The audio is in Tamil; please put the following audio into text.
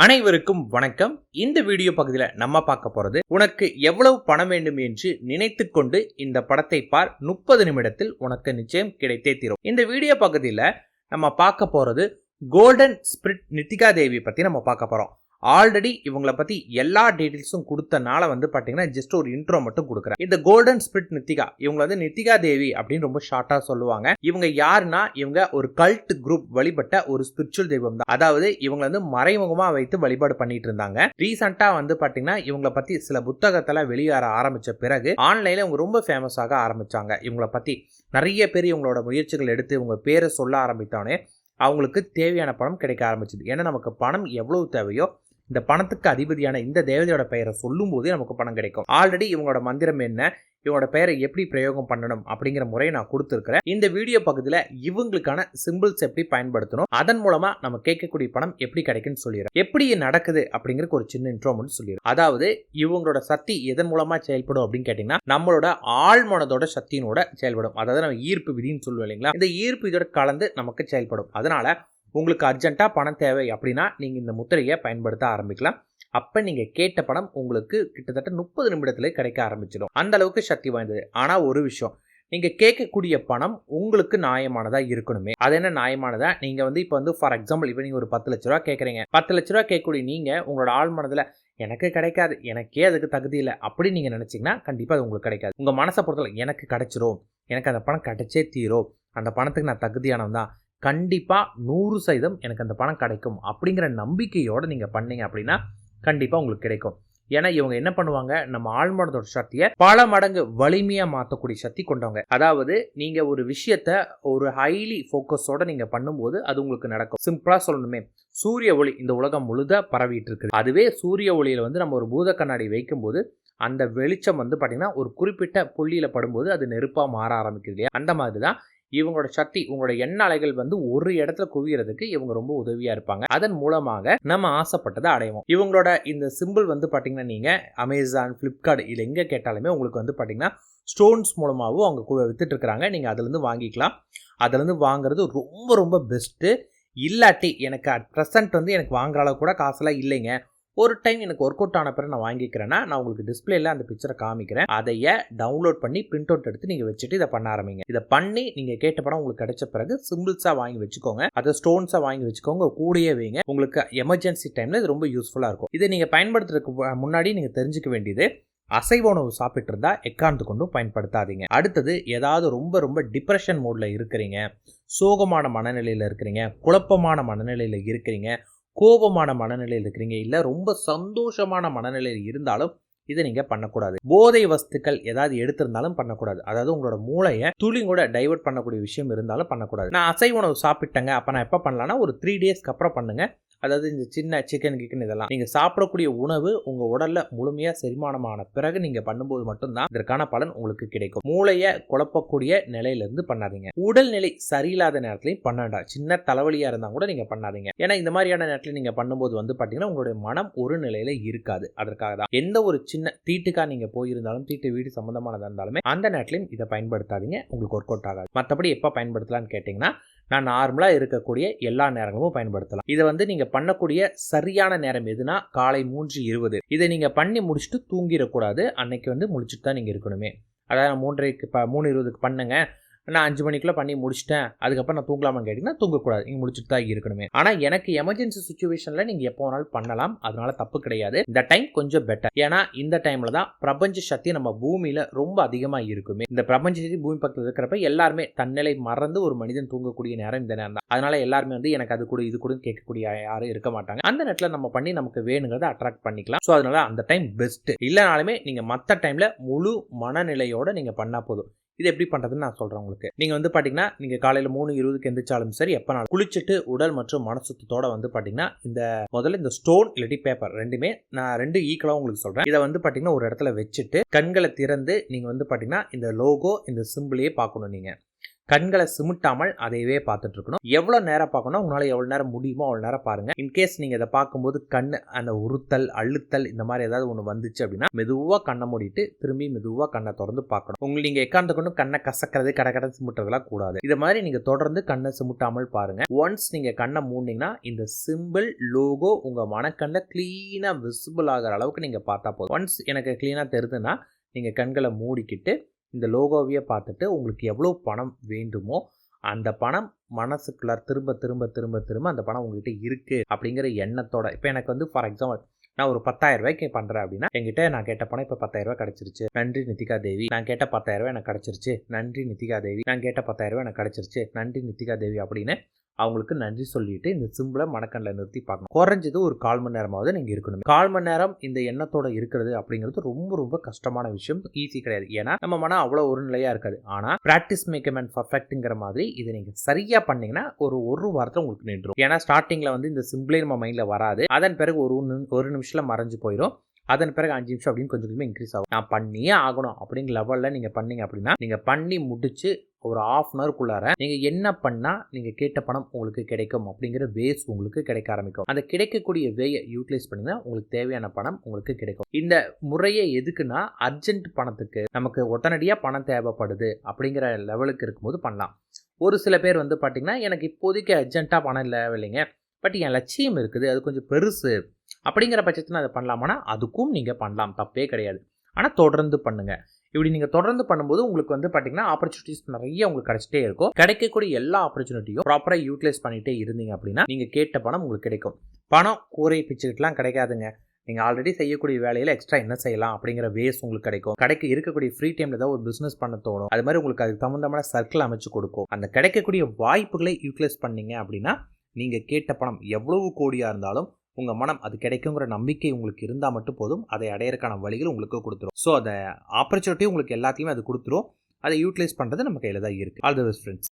அனைவருக்கும் வணக்கம். இந்த வீடியோ பகுதியில் நம்ம பார்க்க போறது, உனக்கு எவ்வளவு பணம் வேண்டும் என்று நினைத்து கொண்டு இந்த படத்தை பார், 30 நிமிடத்தில் உனக்கு நிச்சயம் கிடைத்தே தீரும். இந்த வீடியோ பகுதியில் நம்ம பார்க்க போறது கோல்டன் ஸ்பிரிட் நித்திகா தேவி பத்தி நம்ம பார்க்க போறோம். ஆல்ரெடி இவங்களை பத்தி எல்லா டீடைல்ஸும் கொடுத்தனால பாத்தீங்கன்னா ஜஸ்ட் ஒரு இன்ட்ரோ மட்டும் கொடுக்குறேன். இந்த கோல்டன் ஸ்பிரிட் நித்திகா, இவங்க நித்திகா தேவி அப்படின்னு ரொம்ப ஷார்ட்டா சொல்லுவாங்க. இவங்க யாருன்னா, இவங்க ஒரு கல்ட் குரூப் வழிபட்ட ஒரு ஸ்பிரிச்சுவல் தெய்வம் தான். அதாவது இவங்க மறைமுகமா வைத்து வழிபாடு பண்ணிட்டு இருந்தாங்க. ரீசெண்டா பாத்தீங்கன்னா இவங்களை பத்தி சில புத்தகத்துல வெளியேற ஆரம்பிச்ச பிறகு ஆன்லைன்ல இவங்க ரொம்ப ஃபேமஸ் ஆக ஆரம்பிச்சாங்க. இவங்களை பத்தி நிறைய பேர் இவங்களோட முயற்சிகள் எடுத்து இவங்க பேரை சொல்ல ஆரம்பித்தோடனே அவங்களுக்கு தேவையான பணம் கிடைக்க ஆரம்பிச்சது. ஏன்னா நமக்கு பணம் எவ்வளவு தேவையோ, இந்த பணத்துக்கு அதிபதியான இந்த தேவதையோட பெயரை சொல்லும் போதே நமக்கு பணம் கிடைக்கும். ஆல்ரெடி இவங்களோட மந்திரம் என்ன, இவங்களோட பெயரை எப்படி பிரயோகம் பண்ணணும் அப்படிங்கிற முறையை நான் கொடுத்துருக்கிறேன். இந்த வீடியோ பகுதியில் இவங்களுக்கான சிம்பிள்ஸ் எப்படி பயன்படுத்தணும், அதன் மூலமா நம்ம கேட்கக்கூடிய பணம் எப்படி கிடைக்குன்னு சொல்லிடுறேன். எப்படி நடக்குது அப்படிங்கிறதுக்கு ஒரு சின்ன இன்ட்ரோ மட்டும் சொல்லிடுறேன். அதாவது இவங்களோட சக்தி எதன் மூலமா செயல்படும் அப்படின்னு கேட்டீங்கன்னா, நம்மளோட ஆழ்மனதோட சக்தியினோட செயல்படும். அதாவது நம்ம ஈர்ப்பு விதின்னு சொல்லுவோம் இல்லைங்களா, இந்த ஈர்ப்பு இதோட கலந்து நமக்கு செயல்படும். அதனால உங்களுக்கு அர்ஜென்ட்டா பணம் தேவை அப்படின்னா நீங்க இந்த முத்திரையை பயன்படுத்த ஆரம்பிக்கலாம். அப்ப நீங்க கேட்ட பணம் உங்களுக்கு கிட்டத்தட்ட 30 நிமிடத்துல கிடைக்க ஆரம்பிச்சிடும். அந்த அளவுக்கு சக்தி வாய்ந்தது. ஆனா ஒரு விஷயம், நீங்க கேட்கக்கூடிய பணம் உங்களுக்கு நியாயமானதா இருக்கணுமே. அது என்ன நியாயமானதா? நீங்க இப்ப ஃபார் எக்ஸாம்பிள், இப்ப நீங்க ஒரு 10 லட்ச ரூபா கேட்கறீங்க. 10 லட்ச ரூபா கேட்கக்கூடிய நீங்க உங்களோட ஆழ்மனதுல எனக்கு கிடைக்காது, எனக்கே அதுக்கு தகுதி இல்லை அப்படின்னு நீங்க நினைச்சீங்கன்னா கண்டிப்பா அது உங்களுக்கு கிடைக்காது. உங்க மனசை பொறுத்தவரை எனக்கு கிடைச்சிரும், எனக்கு அந்த பணம் கிடைச்சே தீரும், அந்த பணத்துக்கு நான் தகுதியானவன் தான், கண்டிப்பா 100% எனக்கு அந்த பணம் கிடைக்கும் அப்படிங்கிற நம்பிக்கையோட நீங்க பண்ணீங்க அப்படின்னா கண்டிப்பா உங்களுக்கு கிடைக்கும். ஏன்னா இவங்க என்ன பண்ணுவாங்க, நம்ம ஆழ்மனதோட சக்தியை பல மடங்கு வலிமையா மாற்றக்கூடிய சக்தி கொண்டவங்க. அதாவது நீங்க ஒரு விஷயத்த ஒரு ஹைலி ஃபோக்கஸோட நீங்க பண்ணும்போது அது உங்களுக்கு நடக்கும். சிம்பிளா சொல்லணுமே, சூரிய ஒளி இந்த உலகம் முழுத பரவிட்டு இருக்குது. அதுவே சூரிய ஒளியில நம்ம ஒரு பூத கண்ணாடி வைக்கும் போது அந்த வெளிச்சம் பாத்தீங்கன்னா ஒரு குறிப்பிட்ட புள்ளியில படும்போது அது நெருப்பா மாற ஆரம்பிக்குது இல்லையா, அந்த மாதிரிதான் இவங்களோட சக்தி, உங்களோட எண்ண அலைகள் ஒரு இடத்துல குவியறதுக்கு இவங்க ரொம்ப உதவியா இருப்பாங்க. அதன் மூலமாக நம்ம ஆசைப்பட்டதை அடைவோம். இவங்களோட இந்த சிம்பிள் பாத்தீங்கன்னா நீங்க அமேசான், பிளிப்கார்ட் இதுல எங்க கேட்டாலுமே உங்களுக்கு பாத்தீங்கன்னா ஸ்டோன்ஸ் மூலமாகவும் அவங்க வித்துட்டு இருக்கிறாங்க. நீங்க அதுல இருந்து வாங்கிக்கலாம். அதுல இருந்து வாங்குறது ரொம்ப ரொம்ப பெஸ்ட். இல்லாட்டி எனக்கு அட் ப்ரெசென்ட் எனக்கு வாங்குற அளவு கூட காசெல்லாம் இல்லைங்க, ஒரு டைம் எனக்கு ஒர்க் அவுட் ஆன பிறகு நான் வாங்கிக்கிறேன்னா நான் உங்களுக்கு டிஸ்பிளேல அந்த பிக்சரை காமிக்கிறேன். அதைய டவுன்லோட் பண்ணி பிரிண்ட் அவுட் எடுத்து நீங்க வச்சுட்டு இதை பண்ண ஆரம்பிங்க. இதை பண்ணி நீங்க கேட்ட படம் உங்களுக்கு கிடைச்ச பிறகு சிம்பிள்ஸா வாங்கி வச்சுக்கோங்க, அதை ஸ்டோன்ஸா வாங்கி வச்சுக்கோங்க, கூடயே வைங்க. உங்களுக்கு எமர்ஜென்சி டைம்ல இது ரொம்ப யூஸ்ஃபுல்லா இருக்கும். இதை நீங்க பயன்படுத்துறதுக்கு முன்னாடி நீங்க தெரிஞ்சுக்க வேண்டியது, அசைவ உணவு சாப்பிட்டு இருந்தா எக்காரணத்து கொண்டும் பயன்படுத்தாதீங்க. அடுத்தது, ஏதாவது ரொம்ப ரொம்ப டிப்ரெஷன் மோட்ல இருக்கிறீங்க, சோகமான மனநிலையில இருக்கிறீங்க, குழப்பமான மனநிலையில இருக்கிறீங்க, கோபமான மனநிலையில் இருக்கிறீங்க, இல்ல ரொம்ப சந்தோஷமான மனநிலையில் இருந்தாலும் இதை நீங்க பண்ணக்கூடாது. போதை வஸ்துக்கள் ஏதாவது எடுத்திருந்தாலும் பண்ணக்கூடாது. அதாவது உங்களோட மூளையை துளி கூட டைவர்ட் பண்ணக்கூடிய விஷயம் இருந்தாலும் பண்ணக்கூடாது. நான் அசைவ உணவு சாப்பிட்டேங்க, அப்ப நான் எப்ப பண்ணலாம்னா ஒரு 3 டேஸ்க்கு அப்புறம் பண்ணுங்க. அதாவது இந்த சின்ன சிக்கன் கிக்கன் இதெல்லாம் நீங்க சாப்பிடக்கூடிய உணவு உங்க உடல்ல முழுமையா செரிமானமான பிறகு நீங்க பண்ணும்போது மட்டும்தான் இதற்கான பலன் உங்களுக்கு கிடைக்கும். மூளையை குழப்பக்கூடிய நிலையிலிருந்து பண்ணாதீங்க. உடல்நிலை சரியில்லாத நேரத்திலையும் பண்ண வேண்டாம். சின்ன தலைவலியா இருந்தா கூட நீங்க பண்ணாதீங்க. ஏன்னா இந்த மாதிரியான நேரத்தில் நீங்க பண்ணும்போது பாத்தீங்கன்னா உங்களுடைய மனம் ஒரு நிலையில இருக்காது. அதற்காக தான் எந்த ஒரு சின்ன தீட்டுக்கா நீங்க போயிருந்தாலும், தீட்டு வீடு சம்பந்தமானதா இருந்தாலுமே அந்த நேரத்திலையும் இதை பயன்படுத்தாதீங்க, உங்களுக்கு ஒர்க் அவுட் ஆகாது. மற்றபடி எப்ப பயன்படுத்தலாம்னு கேட்டீங்கன்னா, நான் நார்மலா இருக்கக்கூடிய எல்லா நேரங்களும் பயன்படுத்தலாம். இதை நீங்க பண்ணக்கூடிய சரியான நேரம் எதுனா காலை 3:20. இதை நீங்க பண்ணி முடிச்சுட்டு தூங்கிடக்கூடாது. அன்னைக்கு முடிச்சுட்டு தான் நீங்க இருக்கணுமே. அதாவது 3:20க்கு பண்ணுங்க, நான் 5 மணிக்குள்ள பண்ணி முடிச்சிட்டேன், அதுக்கப்புறம் நான் தூங்கலாமான்னு கேட்டீங்கன்னா தூங்கக்கூடாது, நீங்க முடிச்சுட்டு தான் இருக்கணுமே. ஆனா எனக்கு எமர்ஜென்சி சுச்சுவேஷன்ல நீங்க எப்போ வேணாலும் பண்ணலாம், அதனால தப்பு கிடையாது. இந்த டைம் கொஞ்சம் பெட்டர். ஏன்னா இந்த டைம்ல தான் பிரபஞ்ச சக்தி நம்ம பூமியில ரொம்ப அதிகமா இருக்குமே. இந்த பிரபஞ்ச சக்தி பூமி பக்கத்தில் இருக்கிறப்ப எல்லாருமே தன்னிலை மறந்து ஒரு மனிதன் தூங்கக்கூடிய நேரம் இந்த நேரம் தான். அதனால எல்லாருமே எனக்கு அது கூட இது கூட கேட்கக்கூடிய யாரும் இருக்க மாட்டாங்க. அந்த நேரத்தில் நம்ம பண்ணி நமக்கு வேணுங்கிறத அட்ராக்ட் பண்ணிக்கலாம். ஸோ அதனால அந்த டைம் பெஸ்ட். இல்லைனாலுமே நீங்க மற்ற டைம்ல முழு மனநிலையோட நீங்க பண்ணா போதும். இது எப்படி பண்றதுன்னு நான் சொல்றேன் உங்களுக்கு. நீங்க பாத்தீங்கன்னா நீங்க காலையில 3:20க்கு எந்திரிச்சாலும் சரி, எப்ப குளிச்சுட்டு உடல் மற்றும் மனசுத்தோட பாத்தீங்கன்னா முதல்ல இந்த ஸ்டோன் இல்லாட்டி பேப்பர் ரெண்டுமே நான் 2 ஈக்குவலா உங்களுக்கு சொல்றேன். இதை பாத்தீங்கன்னா ஒரு இடத்துல வச்சுட்டு கண்களை திறந்து நீங்க பாத்தீங்கன்னா இந்த லோகோ, இந்த சிம்பிளையே பார்க்கணும். நீங்க கண்களை சிமிட்டாமல் அதையவே பார்த்துட்டு இருக்கணும். எவ்வளவு நேரம் பார்க்கணும், உங்களால எவ்வளவு நேரம் முடியுமோ அவ்வளவு நேரம் பாருங்க. இன்கேஸ் நீங்க இதை பார்க்கும்போது கண் அந்த உறுத்தல் அழுத்தல் இந்த மாதிரி ஏதாவது ஒன்று வந்துச்சு அப்படின்னா மெதுவா கண்ணை மூடிட்டு திரும்பி மெதுவா கண்ணை திறந்து பார்க்கணும். உங்களுக்கு நீங்க எக்காந்து கொண்டு கண்ணை கசக்கிறது கடை சிமிட்டுறதுலாம் கூடாது. இது மாதிரி நீங்க தொடர்ந்து கண்ணை சிமிட்டாமல் பாருங்க. ஒன்ஸ் நீங்க கண்ணை மூடினீங்கன்னா இந்த சிம்பிள் லோகோ உங்க மனக்கண்ணில் கிளீனா விசிபிள் ஆகிற அளவுக்கு நீங்க பார்த்தா போதும். ஒன்ஸ் எனக்கு கிளீனா தெரியுதுன்னா நீங்க கண்களை மூடிக்கிட்டு இந்த லோகோவையே பார்த்துட்டு உங்களுக்கு எவ்வளோ பணம் வேண்டுமோ அந்த பணம் மனசுக்குள்ள திரும்ப திரும்ப திரும்ப திரும்ப அந்த பணம் உங்ககிட்ட இருக்கு அப்படிங்கிற எண்ணத்தோட. இப்போ எனக்கு வந்து ஃபார் எக்ஸாம்பிள் நான் ஒரு 10,000 ரூபாய்க்கு பண்ணுறேன் அப்படின்னா என்கிட்ட நான் கேட்ட பணம் இப்போ 10,000 ரூபாய் கிடைச்சிருச்சு, நன்றி நித்திகா தேவி. நான் கேட்ட 10,000 ரூபாய் எனக்கு கிடைச்சிருச்சு, நன்றி நித்திகா தேவி. நான் கேட்ட 10,000 ரூபாய் எனக்கு கிடைச்சிருச்சு, நன்றி நித்திகா தேவி அப்படின்னு அவங்களுக்கு நன்றி சொல்லிட்டு இந்த சிம்பிளை மனக்கண்ணில் நிறுத்தி பார்க்கணும். குறைஞ்சது ஒரு 1/4 மணி நேரமாவது நீங்கள் இருக்கணும். 1/4 மணி நேரம் இந்த எண்ணத்தோட இருக்கிறது அப்படிங்கிறது ரொம்ப ரொம்ப கஷ்டமான விஷயம், ஈஸி கிடையாது. ஏன்னா நம்ம மனம் அவ்வளோ ஒரு நிலையாக இருக்காது. ஆனால் ப்ராக்டிஸ் மேக் எ மேன் பர்ஃபெக்ட்டுங்கிற மாதிரி இதை நீங்கள் சரியாக பண்ணீங்கன்னா ஒரு வாரத்தில் உங்களுக்கு நின்றுடும். ஏன்னா ஸ்டார்டிங்கில் வந்து இந்த சிம்பிளே நம்ம மைண்டில் வராது. அதன் பிறகு ஒரு நிமிஷத்தில் மறைஞ்சு போயிடும். அதன் பிறகு 5 நிமிஷம் அப்படின்னு கொஞ்சம் கொஞ்சமாக இன்க்ரீஸ் ஆகும். நான் பண்ணியே ஆகணும் அப்படிங்கிற லெவலில் நீங்கள் பண்ணீங்க அப்படின்னா நீங்கள் பண்ணி முடிச்சு ஒரு 1/2 அன் ஹவருக்குள்ளார நீங்கள் என்ன பண்ணால் நீங்கள் கேட்ட பணம் உங்களுக்கு கிடைக்கும் அப்படிங்கிற வேஸ் உங்களுக்கு கிடைக்க ஆரம்பிக்கும். அந்த கிடைக்கக்கூடிய வேயை யூட்டிலைஸ் பண்ணினா உங்களுக்கு தேவையான பணம் உங்களுக்கு கிடைக்கும். இந்த முறையை எதுக்குன்னா அர்ஜென்ட் பணத்துக்கு நமக்கு உடனடியாக பணம் தேவைப்படுது அப்படிங்கிற லெவலுக்கு இருக்கும்போது பண்ணலாம். ஒரு சில பேர் வந்து பார்த்தீங்கன்னா எனக்கு இப்போதைக்கு அர்ஜென்ட்டாக பணம் இல்லைங்க, பட் என் லட்சியம் இருக்குது, அது கொஞ்சம் பெருசு அப்படிங்கிற பட்சத்தில் அதை பண்ணலாமானா அதுக்கும் நீங்கள் பண்ணலாம், தப்பே கிடையாது. ஆனால் தொடர்ந்து பண்ணுங்க. இப்படி நீங்கள் தொடர்ந்து பண்ணும்போது உங்களுக்கு வந்து பார்த்தீங்கன்னா ஆப்பர்ச்சுனிட்டிஸ் நிறைய உங்களுக்கு கிடைச்சிட்டே இருக்கும். கிடைக்கக்கூடிய எல்லா ஆப்பர்ச்சுனிட்டியும் ப்ராப்பராக யூட்டிலைஸ் பண்ணிகிட்டே இருந்தீங்க அப்படின்னா நீங்கள் கேட்ட பணம் உங்களுக்கு கிடைக்கும். பணம் கூரை பிச்சுக்கிட்டுலாம் கிடைக்காதுங்க. நீங்கள் ஆல்ரெடி செய்யக்கூடிய வேலையில் எக்ஸ்ட்ரா என்ன செய்யலாம் அப்படிங்கிற வேஸ் உங்களுக்கு கிடைக்கும். இருக்கக்கூடிய ஃப்ரீ டைமில் ஏதாவது ஒரு பிஸ்னஸ் பண்ண தோணும். அது மாதிரி உங்களுக்கு அதுக்கு தகுந்தமான சர்க்கிள் அமைச்சு கொடுக்கும். அந்த கிடைக்கக்கூடிய வாய்ப்புகளை யூட்டிலைஸ் பண்ணீங்க அப்படின்னா நீங்கள் கேட்ட பணம் எவ்வளவு கோடியாக இருந்தாலும் உங்கள் மனம் அது கிடைக்குங்கிற நம்பிக்கை உங்களுக்கு இருந்தால் மட்டும் போதும். அதை அடையிறதுக்கான வழிகள் உங்களுக்கு கொடுத்துரும். ஸோ அந்த ஆப்பர்ச்சுனிட்டி உங்களுக்கு எல்லாத்தையுமே அது கொடுத்துரும். அதை யூட்டிலைஸ் பண்ணுறது நம்ம கையில் தான் இருக்குது. All the best friends.